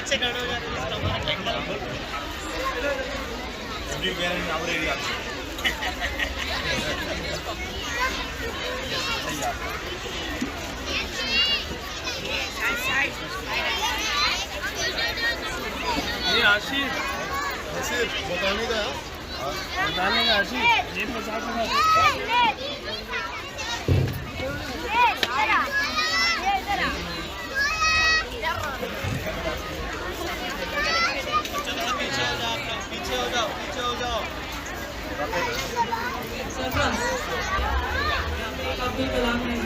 ये आशीष बताने का आशीष ये मजाक पीछे हो जाओ अब्दुल कलाम है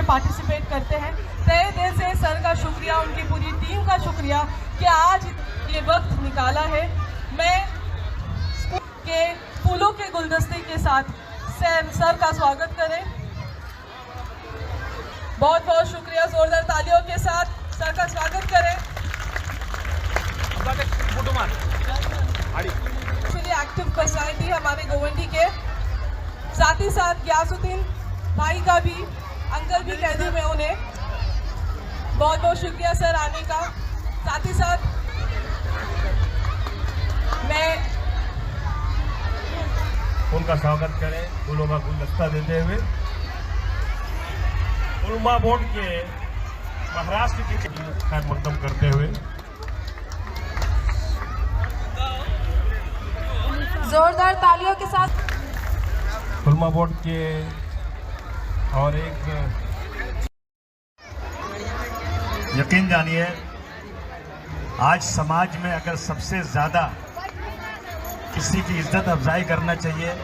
पार्टिसिपेट करते हैं। तहे दिल से सर का शुक्रिया, उनकी पूरी टीम का शुक्रिया कि आज ये वक्त निकाला है। मैं स्कूल के फूलों के गुलदस्ते के साथ सर का स्वागत करें। बहुत बहुत शुक्रिया, जोरदार तालियों के साथ सर का स्वागत करें। एक्टिव पर्सनालिटी हमारे गोवंडी के, साथ ही साथ ग्यासुद्दीन भाई का भी, अंकल भी कह दूं मैं उन्हें। बहुत बहुत शुक्रिया सर आने का। साथ ही साथ मैं उनका स्वागत करें फूलों का गुलदस्ता देते हुए। उलमा बोर्ड के महाराष्ट्र के खैर मुकदम करते हुए जोरदार तालियों के साथ उलमा बोर्ड के और एक यकीन जानिए, आज समाज में अगर सबसे ज्यादा किसी की इज्जत अफजाई करना चाहिए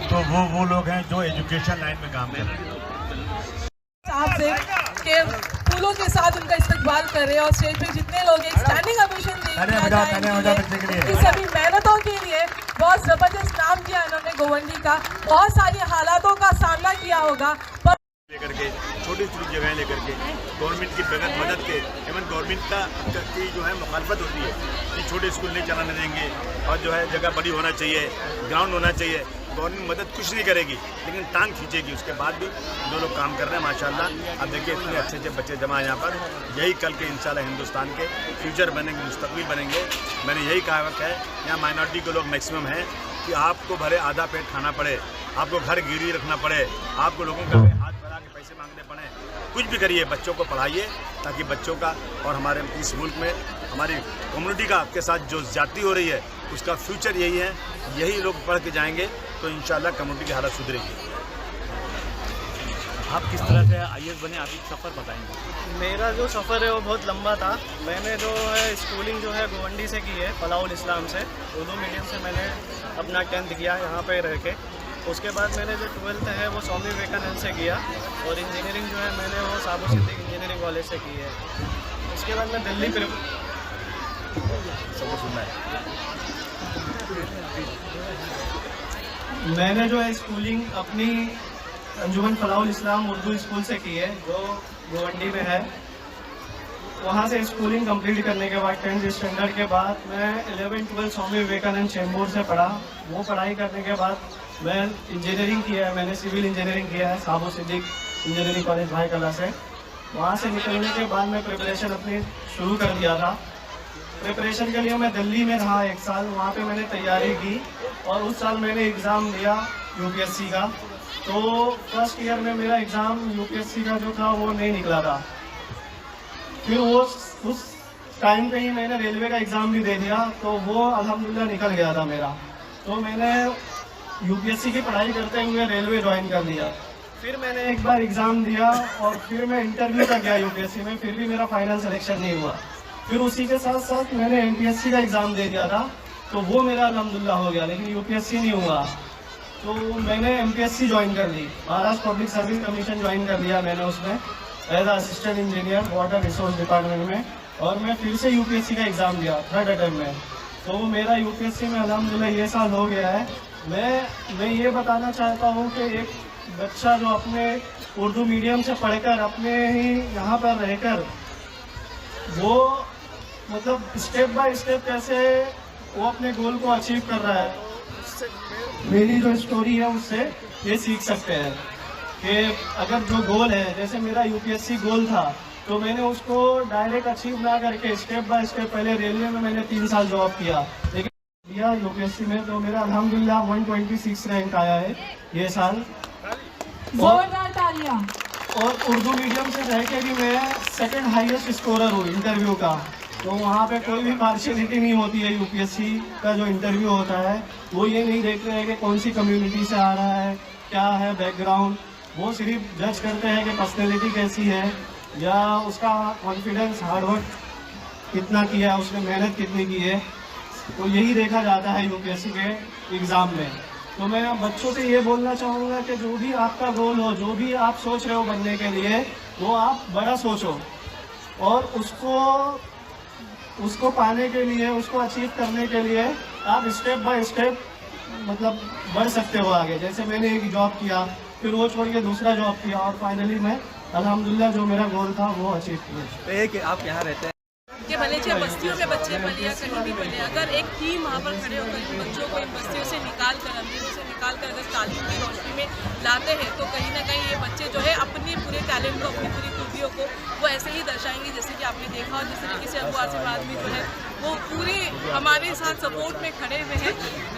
तो वो लोग हैं जो एजुकेशन लाइन में काम कर रहे हैं। आपसे के फूलों के साथ उनका इस्तकबाल कर रहे हैं और स्टेज पे जितने लोग एक स्टैंडिंग ओवेशन दे सभी मेहनतों के लिए बहुत जबरदस्त नाम किया इन्होंने गोवंडी का। बहुत सारी हालातों का सामना किया होगा पर लेकर के छोटी छोटी जगह लेकर के गवर्नमेंट की बगैर मदद के, इवन गवर्नमेंट की जो है मुखालफत होती है कि छोटे स्कूल नहीं चलाने देंगे और जो है जगह बड़ी होना चाहिए, ग्राउंड होना चाहिए। गवर्नमेंट मदद कुछ नहीं करेगी लेकिन टांग खींचेगी। उसके बाद भी जो लोग काम कर रहे हैं माशाल्लाह, अब देखिए इतने अच्छे अच्छे बच्चे जमा यहाँ पर। यही कल के इंशाल्लाह हिंदुस्तान के फ्यूचर बनेंगे, मुस्तकबिल बनेंगे। मैंने यही कहावत है, यहाँ माइनॉरिटी के लोग मैक्सिमम हैं कि आपको भले आधा पेट खाना पड़े, आपको घर गिरवी रखना पड़े, आपको लोगों का हाथ बढ़ा के पैसे मांगने पड़े, कुछ भी करिए, बच्चों को पढ़ाइए ताकि बच्चों का और हमारे इस मुल्क में हमारी कम्युनिटी का के साथ जो ज्यादती हो रही है उसका फ्यूचर यही है। यही लोग पढ़ के जाएंगे तो इंशाल्लाह कम्युनिटी की हालत सुधरेगी। आप किस तरह से IAS बने, आप एक सफ़र बताएंगे? मेरा जो सफ़र है वो बहुत लंबा था। मैंने जो है स्कूलिंग जो है गोवंडी से की है, फलाउल इस्लाम से, उर्दू मीडियम से मैंने अपना 10th किया यहाँ पे रह के। उसके बाद मैंने जो 12th है वो स्वामी विवेकानंद से किया और इंजीनियरिंग जो है मैंने वो साबो सिद्दीक इंजीनियरिंग कॉलेज से की है। उसके बाद मैं दिल्ली मैंने जो है स्कूलिंग अपनी अंजुमन फलाउल इस्लाम उर्दू स्कूल से की है जो गोवंडी में है। वहाँ से स्कूलिंग कंप्लीट करने के बाद 10th स्टैंडर्ड के बाद मैं 11th-12th स्वामी विवेकानंद चैम्बूर से पढ़ा। वो पढ़ाई करने के बाद मैं इंजीनियरिंग किया है, मैंने सिविल इंजीनियरिंग किया है साबो सिद्दीक इंजीनियरिंग कॉलेज भाई कला से। वहाँ से निकलने के बाद मैं प्रिपरेशन अपनी शुरू कर दिया था। प्रिपरेशन के लिए मैं दिल्ली में रहा 1 साल, वहाँ पे मैंने तैयारी की और उस साल मैंने एग्ज़ाम दिया UPSC का। तो फर्स्ट ईयर में मेरा एग्ज़ाम UPSC का जो था वो नहीं निकला था। फिर वो उस टाइम पे ही मैंने रेलवे का एग्ज़ाम भी दे दिया तो वो अल्हम्दुलिल्लाह निकल गया था मेरा। तो मैंने UPSC की पढ़ाई करते हुए रेलवे ज्वाइन कर लिया। फिर मैंने एक बार एग्ज़ाम दिया और फिर मैं इंटरव्यू तक गया UPSC में, फिर भी मेरा फाइनल सिलेक्शन नहीं हुआ। फिर उसी के साथ साथ मैंने MPSC का एग्ज़ाम दे दिया था तो वो मेरा अल्हम्दुलिल्लाह हो गया, लेकिन UPSC नहीं हुआ। तो मैंने MPSC ज्वाइन कर ली, Maharashtra public service commission join कर लिया मैंने उसमें as assistant engineer water resource department में। और मैं फिर से UPSC का एग्ज़ाम दिया 3rd अटेम्प्ट में, तो मेरा UPSC में अल्हम्दुलिल्लाह ये साल हो गया है। मैं ये बताना चाहता हूँ कि एक बच्चा जो अपने उर्दू मीडियम से पढ़कर अपने ही यहाँ पर रहकर वो मतलब स्टेप बाय स्टेप कैसे वो अपने गोल को अचीव कर रहा है, मेरी जो स्टोरी है उससे ये सीख सकते हैं कि अगर जो गोल है, जैसे मेरा UPSC गोल था तो मैंने उसको डायरेक्ट अचीव ना करके स्टेप बाय स्टेप, पहले रेलवे में मैंने 3 साल जॉब किया, लेकिन दिया UPSC में तो मेरा अल्हम्दुलिल्लाह 126 रैंक आया है ये साल। जोरदार तालियां। और उर्दू मीडियम से रह के भी मैं 2nd हाईएस्ट स्कोरर हूँ इंटरव्यू का, तो वहाँ पे कोई भी पार्शियलिटी नहीं होती है। UPSC का जो इंटरव्यू होता है वो ये नहीं देखते हैं कि कौन सी कम्युनिटी से आ रहा है, क्या है बैकग्राउंड, वो सिर्फ जज करते हैं कि पर्सनैलिटी कैसी है या उसका कॉन्फिडेंस, हार्डवर्क कितना किया है, उसने मेहनत कितनी की है, तो यही देखा जाता है UPSC के एग्ज़ाम में। तो मैं बच्चों से ये बोलना चाहूँगा कि जो भी आपका गोल हो, जो भी आप सोच रहे हो बनने के लिए, वो आप बड़ा सोचो और उसको पाने के लिए, उसको अचीव करने के लिए आप स्टेप बाय स्टेप मतलब बढ़ सकते हो आगे। जैसे मैंने एक जॉब किया, फिर वो छोड़ के दूसरा जॉब किया और फाइनली मैं अल्हम्दुलिल्लाह जो मेरा गोल था वो अचीव किया। आप यहाँ रहते हैं कि भले चाहे बस्तियों में बच्चे पले या कहीं भी पले, अगर एक टीम वहाँ पर खड़े होकर इन बच्चों को इन बस्तियों से निकाल कर, अंधेरों से निकाल कर अगर तालीम की रोशनी में लाते हैं तो कहीं ना कहीं ये बच्चे जो है अपने पूरे टैलेंट को, अपनी पूरी खूबियों को वो ऐसे ही दर्शाएंगे जैसे कि आपने देखा। और जिस तरीके से अबू आसिफाद भी जो है वो पूरे हमारे साथ सपोर्ट में खड़े हुए हैं।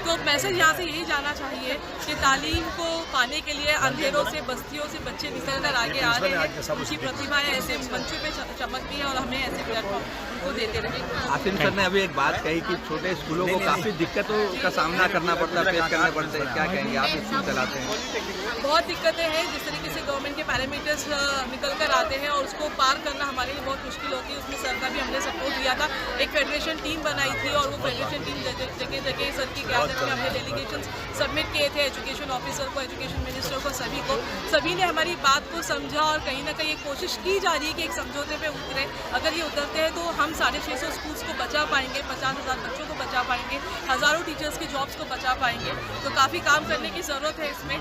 तो मैसेज यहाँ से यही जाना चाहिए कि तालीम को पाने के लिए अंधेरों से, बस्तियों से बच्चे निकल कर आगे आ रहे हैं, उनकी प्रतिभाएं ऐसे मंचों पे चमकती हैं और हमें ऐसे प्लेटफॉर्म उनको देते रहेंगे। आसिम सर ने अभी एक बात कही कि छोटे स्कूलों को काफ़ी दिक्कतों का सामना करना पड़ता है, फेस करना पड़ता है, क्या कहेंगे आप स्कूल चलाते हैं? बहुत दिक्कतें हैं, जिस तरीके से गवर्नमेंट के पैरामीटर्स निकल कर आते हैं और उसको पार करना हमारे लिए बहुत मुश्किल होती है। उसमें सर का भी हमने सपोर्ट दिया था, एक फेडरेशन टीम बनाई थी और वो फेडरेशन टीम जगह जगह सर की क्यादत में हमने डेलीगेशन सबमिट किए थे, एजुकेशन ऑफिसर को, एजुकेशन मिनिस्टर को, सभी ने हमारी बात को समझा और कहीं ना कहीं कोशिश की जा रही है कि एक समझौते पे उतरे। अगर ये उतरते हैं तो हम 650 स्कूल्स को बचा पाएंगे, 50,000 बच्चों को बचा पाएंगे, हज़ारों टीचर्स की जॉब्स को बचा पाएंगे। तो काफ़ी काम करने की ज़रूरत है इसमें।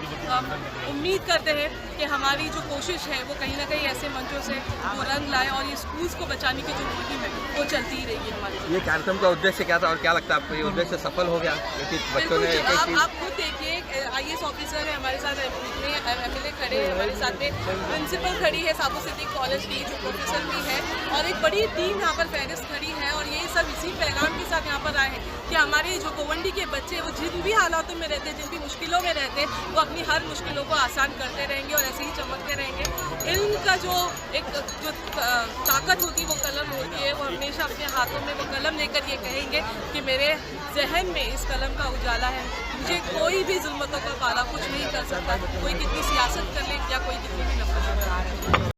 उम्मीद करते हैं कि हमारी जो कोशिश है वो कहीं ना कहीं ऐसे मंचों से वो रंग लाए और ये स्कूल्स को बचाने की जो मुहिम है वो चलती ही रहेगी हमारे। ये कार्यक्रम का उद्देश्य क्या था और क्या लगता है आपको ये उद्देश्य सफल हो गया? क्योंकि बच्चों ने आप खुद देखिए, IAS ऑफिसर है हमारे साथ, MLA खड़े हैं हमारे साथ में, प्रिंसिपल खड़ी है साबू सिद्दीक कॉलेज की, जो प्रोफेसर भी है, और एक बड़ी टीम यहाँ पर फहरिस्त खड़ी है। और ये सब इसी पैगाम के साथ यहाँ पर आए हैं कि हमारे जो गोवंडी के बच्चे वो जिन भी हालातों में रहते हैं, जिन भी मुश्किलों में रहते हैं, वो अपनी हर मुश्किलों को आसान करते रहेंगे और ऐसे ही चमकते रहेंगे। इनका जो एक जो ताकत होती है वो कलम होती है, वो हमेशा अपने हाथों में वो कलम लेकर ये कहेंगे कि मेरे जहन में इस कलम का उजाला है, मुझे कोई भी जुल्मतों का पाला कुछ नहीं कर सकता, कोई कितनी सियासत कर ले या कोई कितनी भी नफरत कर ले।